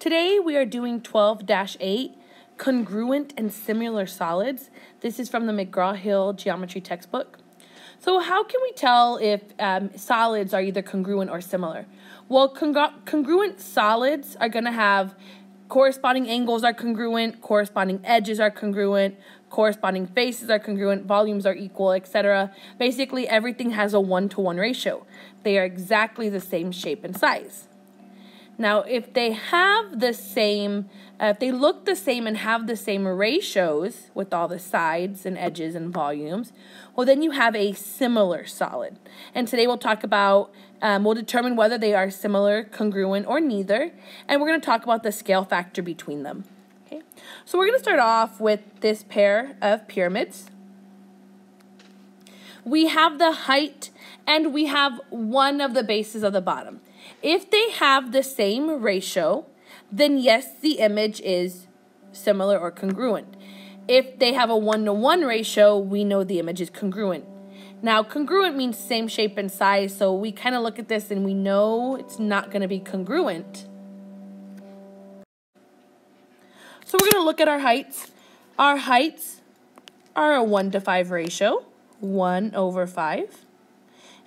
Today we are doing 12-8, Congruent and Similar Solids. This is from the McGraw-Hill Geometry textbook. So how can we tell if solids are either congruent or similar? Well, congruent solids are going to have corresponding angles are congruent, corresponding edges are congruent, corresponding faces are congruent, volumes are equal, etc. Basically, everything has a 1-to-1 ratio. They are exactly the same shape and size. Now, if they have the same, if they look the same and have the same ratios with all the sides and edges and volumes, well, then you have a similar solid. And today we'll talk about, we'll determine whether they are similar, congruent, or neither. And we're going to talk about the scale factor between them. Okay, so we're going to start off with this pair of pyramids. We have the height and we have one of the bases of the bottom. If they have the same ratio, then yes, the image is similar or congruent. If they have a 1-to-1 ratio, we know the image is congruent. Now, congruent means same shape and size, so we kind of look at this and we know it's not going to be congruent. So we're going to look at our heights. Our heights are a 1-to-5 ratio, 1/5.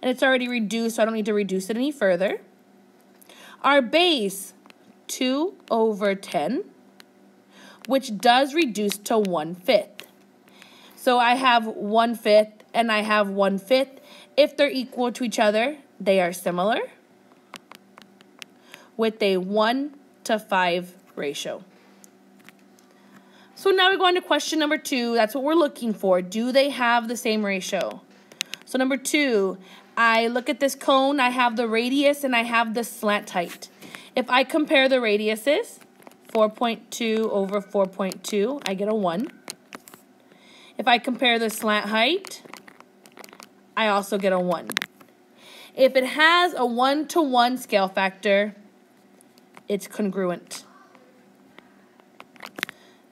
And it's already reduced, so I don't need to reduce it any further. Our base, 2/10, which does reduce to 1/5. So I have 1/5 and I have 1/5. If they're equal to each other, they are similar with a 1-to-5 ratio. So now we go on to question number 2. That's what we're looking for. Do they have the same ratio? So number 2, I look at this cone, I have the radius and I have the slant height. If I compare the radiuses, 4.2/4.2, I get a 1. If I compare the slant height, I also get a 1. If it has a 1-to-1 scale factor, it's congruent.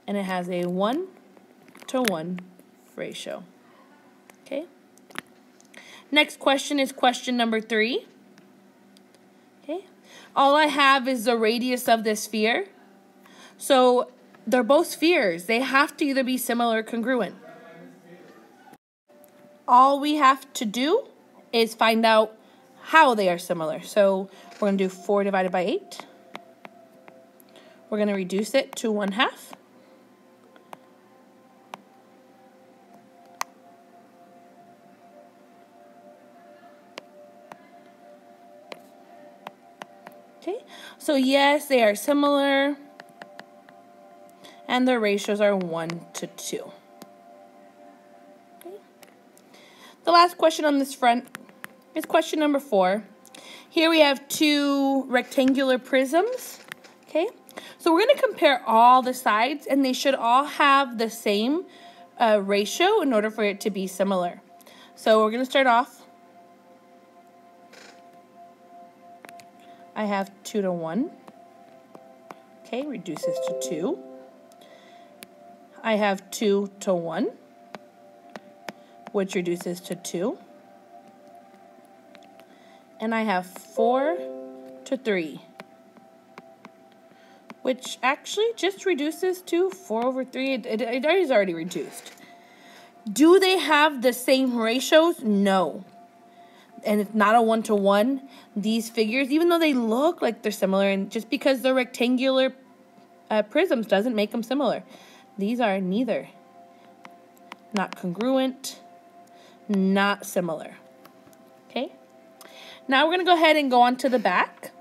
And it has a 1-to-1 ratio. Okay? Next question is question number 3. Okay? All I have is the radius of this sphere. So they're both spheres. They have to either be similar or congruent. All we have to do is find out how they are similar. So we're going to do 4 divided by 8. We're going to reduce it to 1/2. Okay, so yes, they are similar, and their ratios are 1-to-2. Okay. The last question on this front is question number 4. Here we have 2 rectangular prisms. Okay, so we're going to compare all the sides, and they should all have the same ratio in order for it to be similar. So we're going to start off. I have 2-to-1. Okay, reduces to 2. I have 2-to-1, which reduces to 2. And I have 4-to-3, which actually just reduces to 4/3. It is already reduced. Do they have the same ratios? No. And it's not a 1-to-1. These figures, even though they look like they're similar, and just because they're rectangular prisms doesn't make them similar. These are neither. Not congruent, not similar. Okay? Now we're going to go ahead and go on to the back.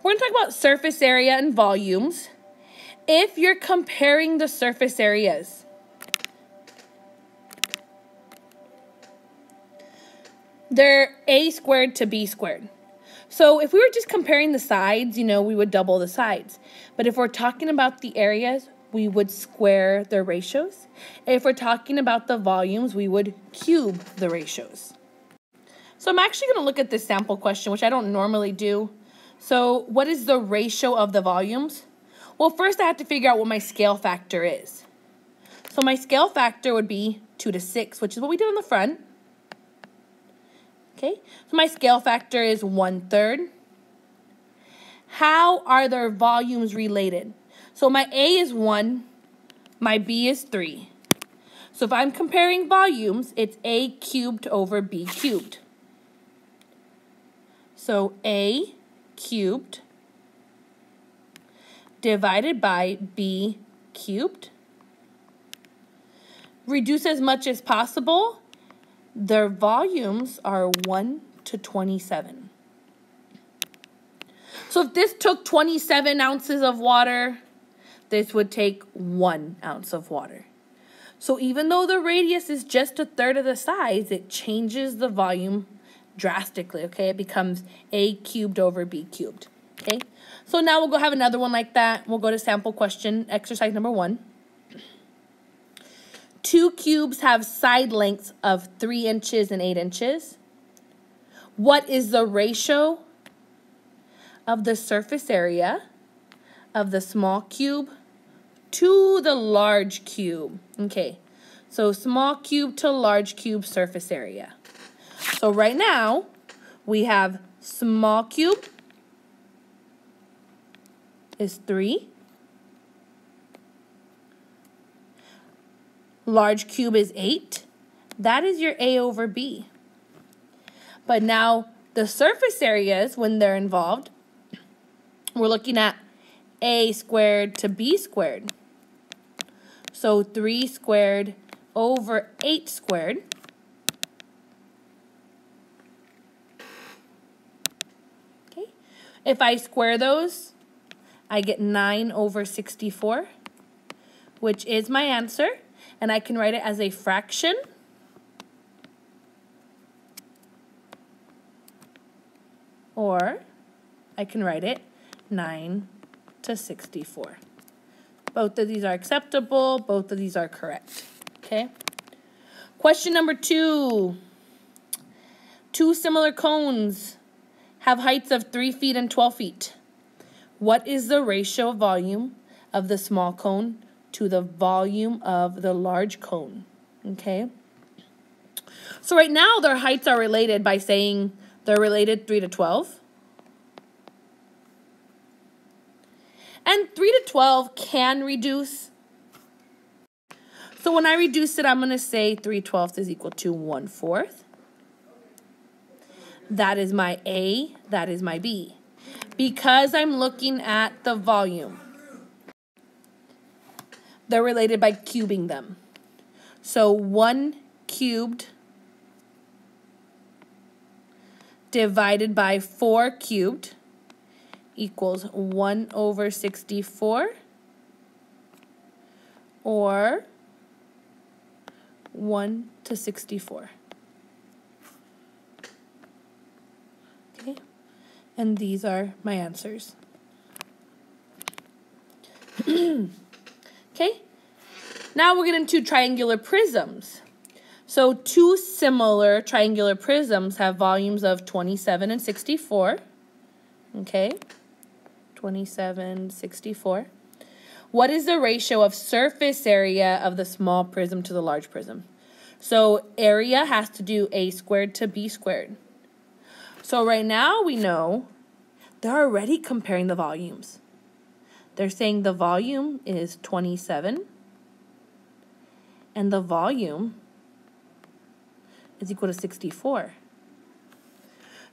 We're going to talk about surface area and volumes. If you're comparing the surface areas, they're a squared to b squared. So if we were just comparing the sides, we would double the sides. But if we're talking about the areas, we would square their ratios. If we're talking about the volumes, we would cube the ratios. So I'm actually going to look at this sample question, which I don't normally do. So what is the ratio of the volumes? Well, first I have to figure out what my scale factor is. So my scale factor would be 2-to-6, which is what we did on the front. Okay, so my scale factor is 1/3. How are their volumes related? So my A is 1, my B is 3. So if I'm comparing volumes, it's A cubed over B cubed. So A cubed divided by B cubed. Reduce as much as possible. Their volumes are 1 to 27. So if this took 27 ounces of water, this would take 1 ounce of water. So even though the radius is just 1/3 of the size, it changes the volume drastically, okay? It becomes A cubed over B cubed, okay? So now we'll go have another one like that. We'll go to sample question, exercise number 1. 2 cubes have side lengths of 3 inches and 8 inches. What is the ratio of the surface area of the small cube to the large cube? Okay, so small cube to large cube surface area. So right now, we have small cube is 3. Large cube is 8. That is your A over B. But now the surface areas, when they're involved, we're looking at A squared to B squared. So 3 squared over 8 squared. Okay. If I square those, I get 9 over 64, which is my answer. And I can write it as a fraction. Or I can write it 9 to 64. Both of these are acceptable. Both of these are correct. Okay. Question number 2. 2 similar cones have heights of 3 feet and 12 feet. What is the ratio of volume of the small cone to the volume of the large cone? Okay. So right now their heights are related by saying they're related 3 to 12. And 3 to 12 can reduce. So when I reduce it, I'm going to say 3/12 is equal to 1/4. That is my A, that is my B. Because I'm looking at the volume, they're related by cubing them. So 1 cubed divided by 4 cubed equals 1 over 64, or 1 to 64. Okay, and these are my answers. Okay, now we'll get into triangular prisms. So 2 similar triangular prisms have volumes of 27 and 64. Okay, 27, 64. What is the ratio of surface area of the small prism to the large prism? So area has to do A squared to B squared. So right now we know they're already comparing the volumes. They're saying the volume is 27 and the volume is equal to 64.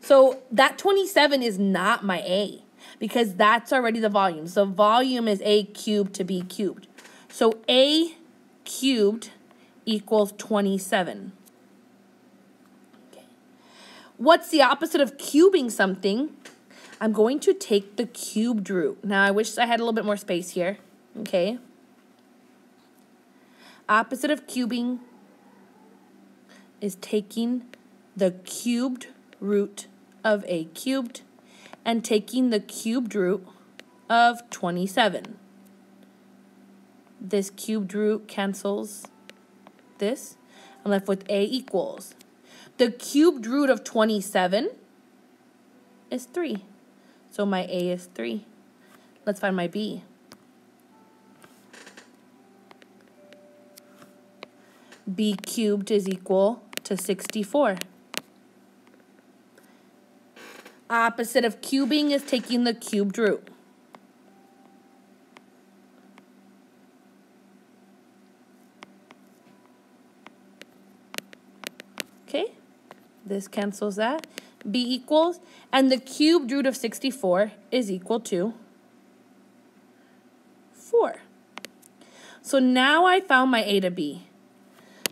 So that 27 is not my A because that's already the volume. So volume is A cubed to B cubed. So A cubed equals 27. Okay. What's the opposite of cubing something? I'm going to take the cubed root. Now I wish I had a little bit more space here. Okay. Opposite of cubing is taking the cubed root of A cubed and taking the cubed root of 27. This cubed root cancels this. I'm left with A equals. The cubed root of 27 is 3. So my A is 3. Let's find my B. B cubed is equal to 64. Opposite of cubing is taking the cubed root. Okay, this cancels that. B equals, and the cubed root of 64 is equal to 4. So now I found my A to B.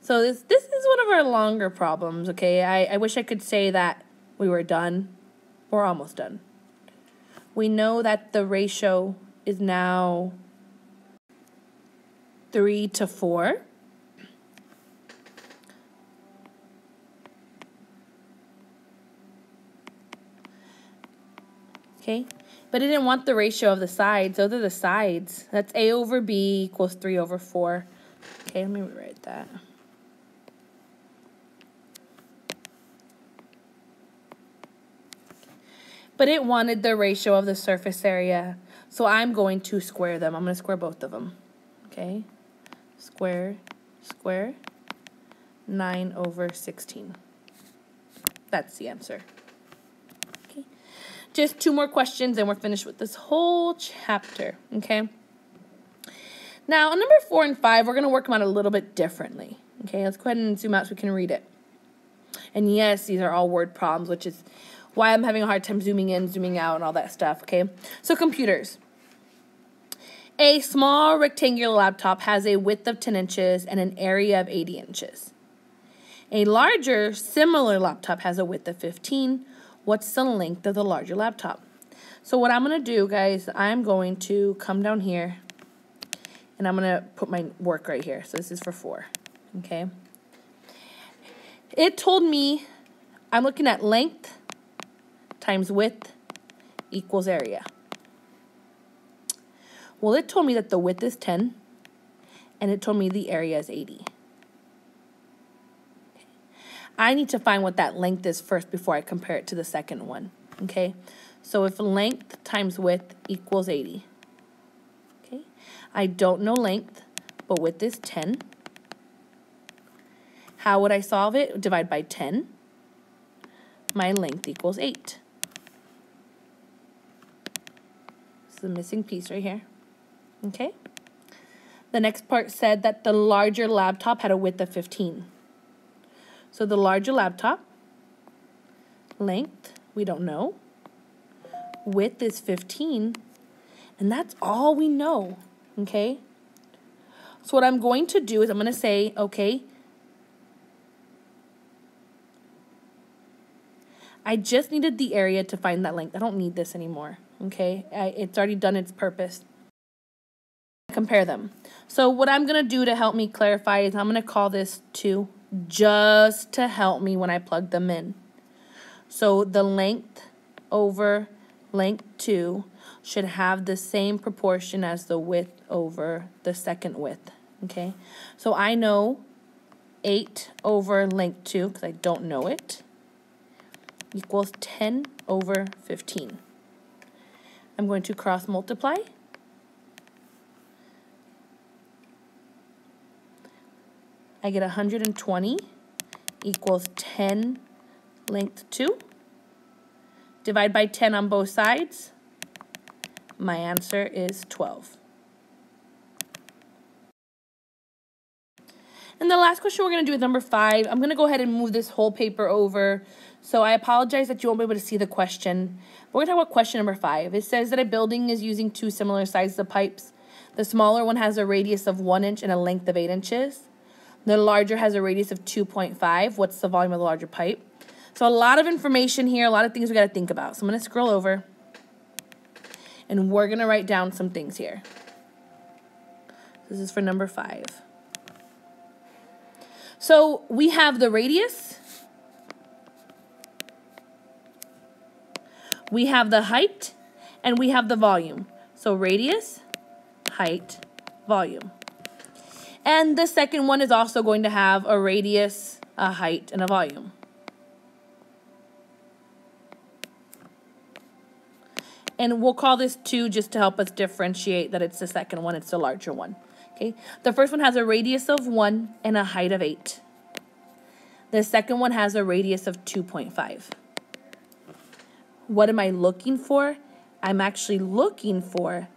So this is one of our longer problems, okay? I wish I could say that we were done. We're almost done. We know that the ratio is now 3 to 4. Okay, but I didn't want the ratio of the sides. Those are the sides. That's A over B equals 3 over 4. Okay, let me rewrite that. But it wanted the ratio of the surface area, so I'm going to square them. I'm going to square both of them. Okay, square, square, 9 over 16. That's the answer. Just 2 more questions and we're finished with this whole chapter, okay? Now, on number 4 and 5, we're going to work them out a little bit differently, okay? Let's go ahead and zoom out so we can read it. And yes, these are all word problems, which is why I'm having a hard time zooming in, zooming out, and all that stuff, okay? So, computers. A small rectangular laptop has a width of 10 inches and an area of 80 inches. A larger, similar laptop has a width of 15. What's the length of the larger laptop? So what I'm going to do, guys, I'm going to come down here, and I'm going to put my work right here. So this is for 4, okay? It told me I'm looking at length times width equals area. Well, it told me that the width is 10, and it told me the area is 80. I need to find what that length is first before I compare it to the second one, okay? So if length times width equals 80, okay? I don't know length, but width is 10. How would I solve it? Divide by 10. My length equals 8. This is the missing piece right here, okay? The next part said that the larger laptop had a width of 15. So the larger laptop, length, we don't know. Width is 15, and that's all we know, okay? So what I'm going to do is I'm going to say, okay, I just needed the area to find that length. I don't need this anymore, okay? It's already done its purpose. Compare them. So what I'm going to do to help me clarify is I'm going to call this 2. Just to help me when I plug them in. So the length over length 2 should have the same proportion as the width over the second width, okay? So I know 8 over length 2, because I don't know it, equals 10 over 15. I'm going to cross multiply. I get 120 equals 10 length 2. Divide by 10 on both sides. My answer is 12. And the last question we're going to do is number 5. I'm going to go ahead and move this whole paper over. So I apologize that you won't be able to see the question. But we're going to talk about question number 5. It says that a building is using 2 similar sizes of pipes. The smaller one has a radius of 1 inch and a length of 8 inches. The larger has a radius of 2.5. What's the volume of the larger pipe? So a lot of information here, a lot of things we got to think about. So I'm going to scroll over, and we're going to write down some things here. This is for number 5. So we have the radius. We have the height, and we have the volume. So radius, height, volume. And the second one is also going to have a radius, a height, and a volume. And we'll call this 2 just to help us differentiate that it's the second one, it's the larger one. Okay. The first one has a radius of 1 and a height of 8. The second one has a radius of 2.5. what am I looking for? I'm actually looking for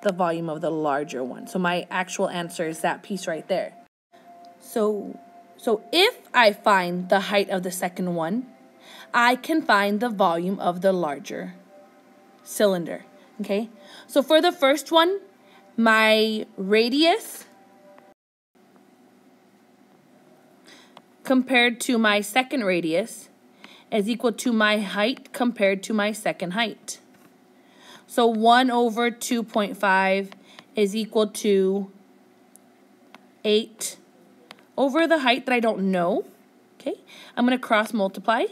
the volume of the larger one. So my actual answer is that piece right there. So if I find the height of the second one, I can find the volume of the larger cylinder, okay? So for the first one, my radius compared to my second radius is equal to my height compared to my second height. So 1 over 2.5 is equal to 8 over the height that I don't know. Okay, I'm going to cross multiply.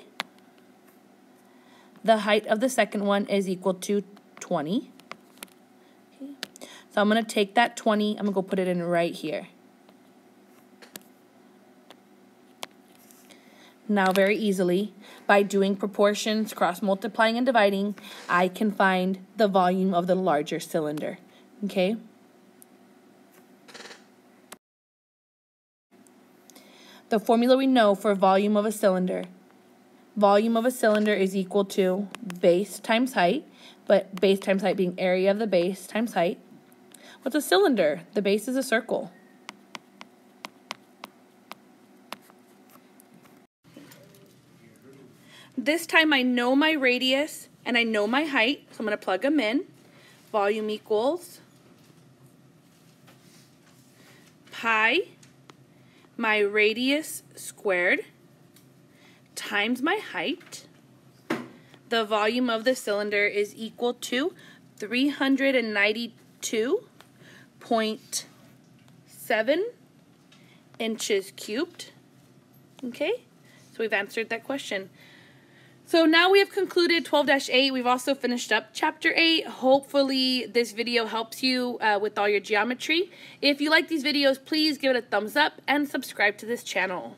The height of the second one is equal to 20. Okay. So I'm going to take that 20, I'm going to go put it in right here. Now very easily, by doing proportions, cross multiplying and dividing, I can find the volume of the larger cylinder. Okay? The formula we know for volume of a cylinder is equal to base times height, but base times height being area of the base times height. What's a cylinder? The base is a circle. This time I know my radius and I know my height, so I'm going to plug them in. Volume equals pi, my radius squared, times my height. The volume of the cylinder is equal to 392.7 inches cubed. Okay, so we've answered that question. So now we have concluded 12-8. We've also finished up Chapter 8. Hopefully this video helps you with all your geometry. If you like these videos, please give it a thumbs up and subscribe to this channel.